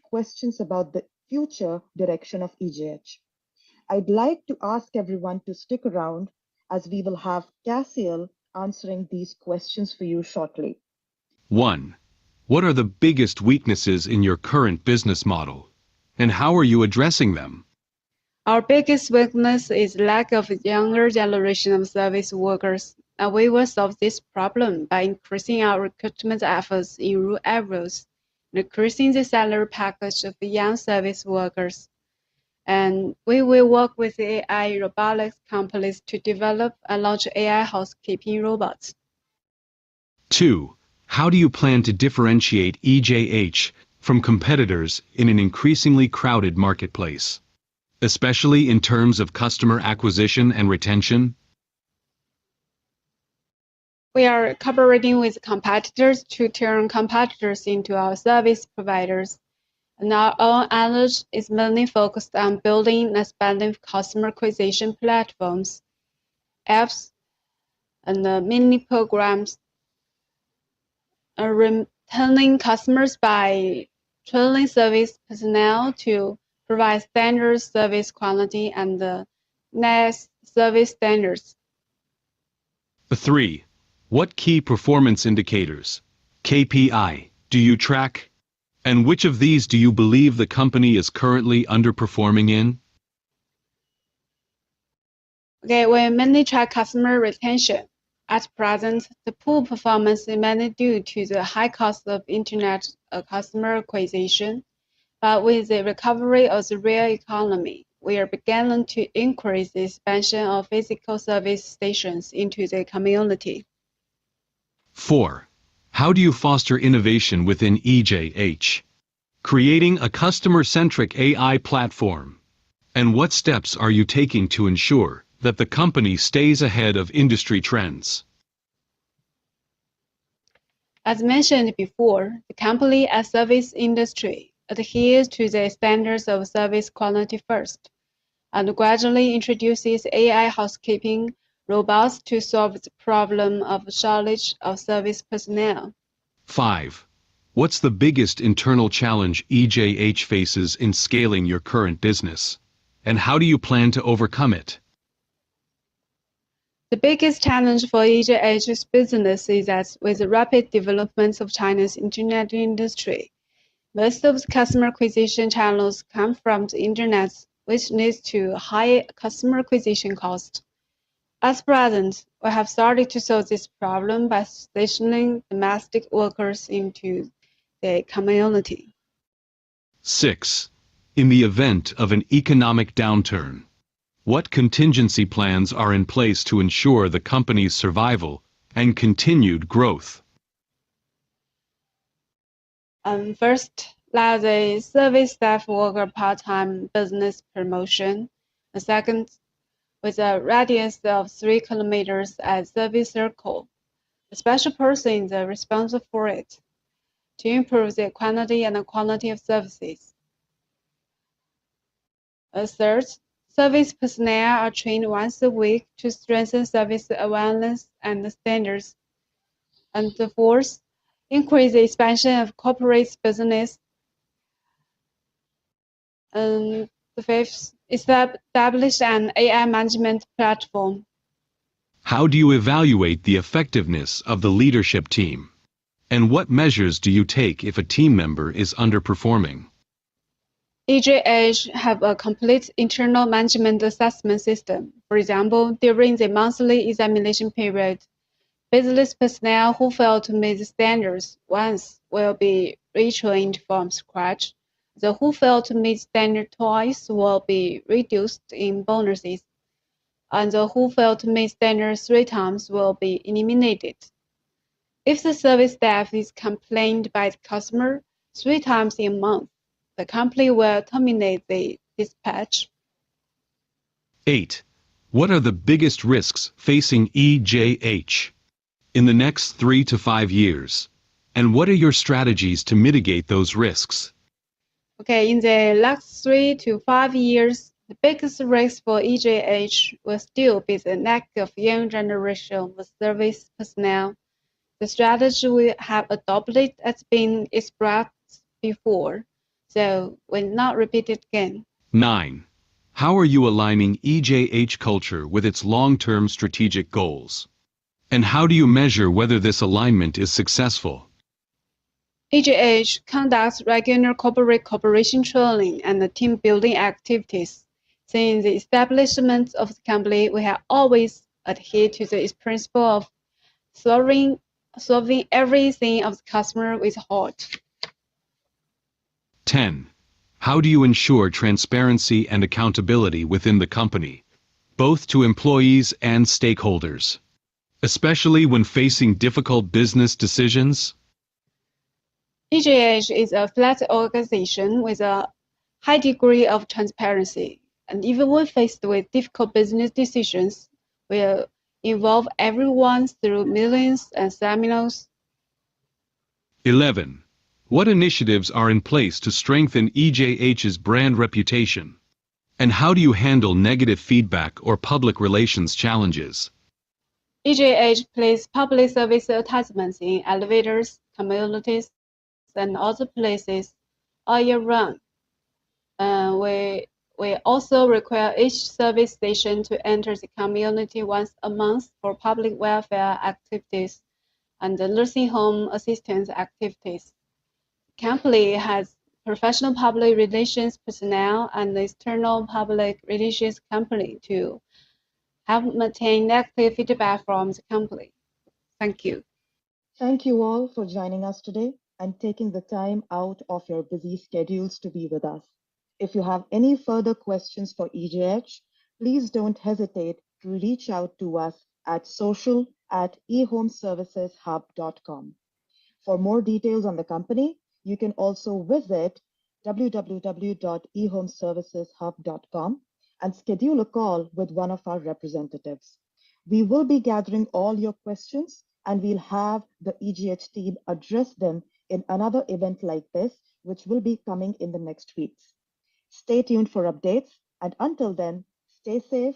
questions about the future direction of EJH. I'd like to ask everyone to stick around as we will have Cassiel answering these questions for you shortly. 1. What are the biggest weaknesses in your current business model? And how are you addressing them? Our biggest weakness is lack of younger generation of service workers, and we will solve this problem by increasing our recruitment efforts in rural areas, increasing the salary package of young service workers. And we will work with AI robotics companies to develop and launch AI housekeeping robots. 2. How do you plan to differentiate EJH from competitors in an increasingly crowded marketplace, especially in terms of customer acquisition and retention? We are cooperating with competitors to turn competitors into our service providers. And our own energy is mainly focused on building and expanding customer acquisition platforms, apps, and mini programs, retaining customers by training service personnel to provide standard service quality and next service standards. 3. What key performance indicators, KPI, do you track? And which of these do you believe the company is currently underperforming in? Okay, we mainly track customer retention. At present, the poor performance is mainly due to the high cost of internet customer acquisition. But with the recovery of the real economy, we are beginning to increase the expansion of physical service stations into the community. 4. How do you foster innovation within EJH? Creating a customer-centric AI platform. And what steps are you taking to ensure that the company stays ahead of industry trends? As mentioned before, the company and service industry adheres to the standards of service quality first, and gradually introduces AI housekeeping robots to solve the problem of shortage of service personnel. 5. What's the biggest internal challenge EJH faces in scaling your current business? And how do you plan to overcome it? The biggest challenge for EJH's business is that with the rapid development of China's internet industry, most of the customer acquisition channels come from the internet, which leads to high customer acquisition cost. At present, we have started to solve this problem by stationing domestic workers into the community. 6. In the event of an economic downturn, what contingency plans are in place to ensure the company's survival and continued growth? First, allow the service staff worker part-time business promotion. And second, with a radius of 3 kilometers at service circle, a special person is responsible for it to improve the quantity and quality of services. Third, service personnel are trained once a week to strengthen service awareness and standards. And the fourth, increase the expansion of corporate business. And the fifth, establish an AI management platform. How do you evaluate the effectiveness of the leadership team? And what measures do you take if a team member is underperforming? EJH have a complete internal management assessment system. For example, during the monthly examination period, business personnel who fail to meet the standards once will be retrained from scratch. The who fail to meet standard twice will be reduced in bonuses, and the who fail to meet standards 3 times will be eliminated. If the service staff is complained by the customer 3 times in a month, the company will terminate the dispatch. 8. What are the biggest risks facing EJH in the next 3 to 5 years? And what are your strategies to mitigate those risks? Okay, in the next 3 to 5 years, the biggest risk for EJH will still be the lack of young generation of service personnel. The strategy we have adopted has been expressed before. so will not repeat it again. 9. How are you aligning EJH culture with its long-term strategic goals? And how do you measure whether this alignment is successful? EJH conducts regular corporate cooperation training and team building activities. Since the establishment of the company, we have always adhered to the principle of solving everything of the customer with heart. 10. How do you ensure transparency and accountability within the company, both to employees and stakeholders, especially when facing difficult business decisions? EJH is a flat organization with a high degree of transparency, and even when faced with difficult business decisions, will involve everyone through meetings and seminars. 11. What initiatives are in place to strengthen EJH's brand reputation? And how do you handle negative feedback or public relations challenges? EJH places public service advertisements in elevators, communities, and other places all year round. We also require each service station to enter the community once a month for public welfare activities and nursing home assistance activities. The company has professional public relations personnel and external public relations company to help maintain negative feedback from the company. Thank you. Thank you all for joining us today and taking the time out of your busy schedules to be with us. If you have any further questions for EJH, please don't hesitate to reach out to us at social@ehomeserviceshub.com. For more details on the company, you can also visit www.ehomeserviceshub.com and schedule a call with one of our representatives. We will be gathering all your questions and we'll have the EJH team address them in another event like this, which will be coming in the next weeks. Stay tuned for updates, and until then, stay safe